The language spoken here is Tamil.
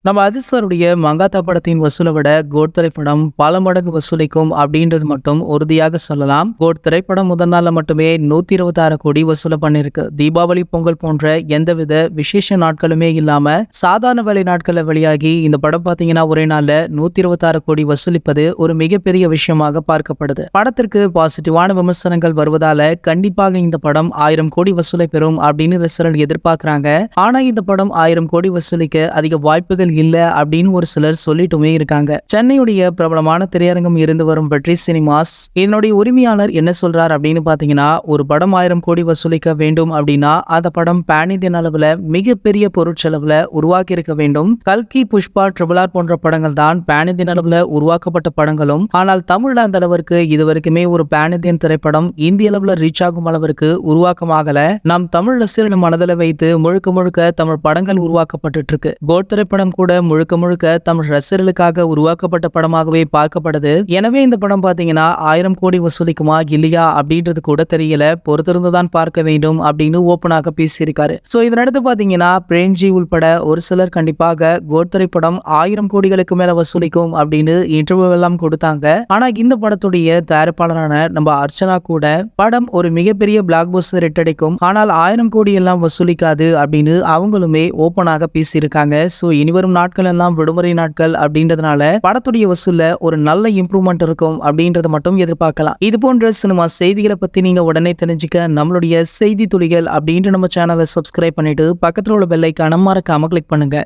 நம்ம அஜித் சாருடைய மங்காத்தா படத்தின் வசூலை விட கோட் திரைப்படம் பல மடங்கு வசூலிக்கும் அப்படின்றது மட்டும் உறுதியாக சொல்லலாம். கோட் திரைப்படம் முதல் நாள்ல மட்டுமே 126 கோடி வசூலை பண்ணிருக்கு. தீபாவளி, பொங்கல் போன்ற எந்தவித விசேஷ நாட்களுமே இல்லாம சாதாரண வேலை நாட்கள்ல வெளியாகி இந்த படம் பாத்தீங்கன்னா ஒரே நாள்ல 126 கோடி வசூலிப்பது ஒரு மிகப்பெரிய விஷயமாக பார்க்கப்படுது. படத்திற்கு பாசிட்டிவான விமர்சனங்கள் வருவதால கண்டிப்பாக இந்த படம் 1000 கோடி வசூலை பெறும் அப்படின்னு ரசிகர்கள் எதிர்பார்க்கிறாங்க. ஆனா இந்த படம் 1000 கோடி வசூலிக்க அதிக வாய்ப்புகள் இல்ல அப்படின்னு ஒரு சிலர் சொல்லிட்டுமே இருக்காங்க. சென்னையுடைய பிரபலமான திரையரங்கம் இருந்து வரும் வெற்றி சினிமாஸ் இதனுடைய உரிமையாளர் என்ன சொல்றார் அப்படின்னு பாத்தீங்கன்னா, ஒரு படம் 1000 கோடி வசூலிக்க வேண்டும் அப்படின்னா அந்த படம் பேன் இந்தியன் அளவுல மிகப்பெரிய பொருட்செலவுல உருவாக்கி இருக்க வேண்டும். கல்கி, புஷ்பா, RRR போன்ற படங்கள் தான் பேன் இந்தியன் அளவுல உருவாக்கப்பட்ட படங்களும். ஆனால் தமிழ்ல அந்த அளவிற்கு இதுவரைக்குமே ஒரு பேன் இந்தியன் திரைப்படம் இந்திய அளவுல ரீச் ஆகும் அளவிற்கு உருவாக்கமாகல. நாம் தமிழ் ரசிகர்கள் மனதில் வைத்து முழுக்க முழுக்க தமிழ் படங்கள் உருவாக்கப்பட்டு இருக்கு. கோட் திரைப்படம் கூட முழுக்க முழுக்க தமிழ் ரசிகர்களுக்காக உருவாக்கப்பட்ட படமாகவே பார்க்கப்படுது. எனவே இந்த படம் பாத்தீங்கன்னா 1000 கோடி வசூலிக்குமா இல்லையா அப்படின்றது கூட தெரியல. பொறுத்திருந்துதான் பார்க்க வேண்டும் அப்படின்னு ஓப்பனாக பேசியிருக்காரு. சோ இதனடுத்து பாத்தீங்கன்னா பிரேம்ஜி உள்பட ஒரு சிலர் கண்டிப்பாக கோட் திரைப்படம் 1000 கோடிகளுக்கு மேல வசூலிக்கும் அப்படின்னு இன்டர்வியூ எல்லாம் கொடுத்தாங்க. ஆனா இந்த படத்துடைய தயாரிப்பாளரான நம்ம அர்ச்சனா கூட படம் ஒரு மிகப்பெரிய பிளாக் பஸ்டர் ஹிட் அடிக்கும், ஆனால் 1000 கோடி எல்லாம் வசூலிக்காது அப்படின்னு அவங்களுமே ஓப்பனாக பேசியிருக்காங்க. சோ இனிவரும் நாட்கள் எல்லாம் விடுமுறை நாட்கள் அப்படின்றதுனால படத்துடைய வசூல்ல ஒரு நல்ல இம்ப்ரூவ்மெண்ட் இருக்கும் அப்படின்றத மட்டும் எதிர்பார்க்கலாம். இது போன்ற சினிமா செய்திகளை பத்தி நீங்க உடனே தெரிஞ்சுக்க நம்மளுடைய செய்தி துளிகள் அப்படின்ற நம்ம சேனலை சப்ஸ்கிரைப் பண்ணிட்டு பக்கத்துல உள்ள பெல் ஐகானை மறக்காம கிளிக் பண்ணுங்க.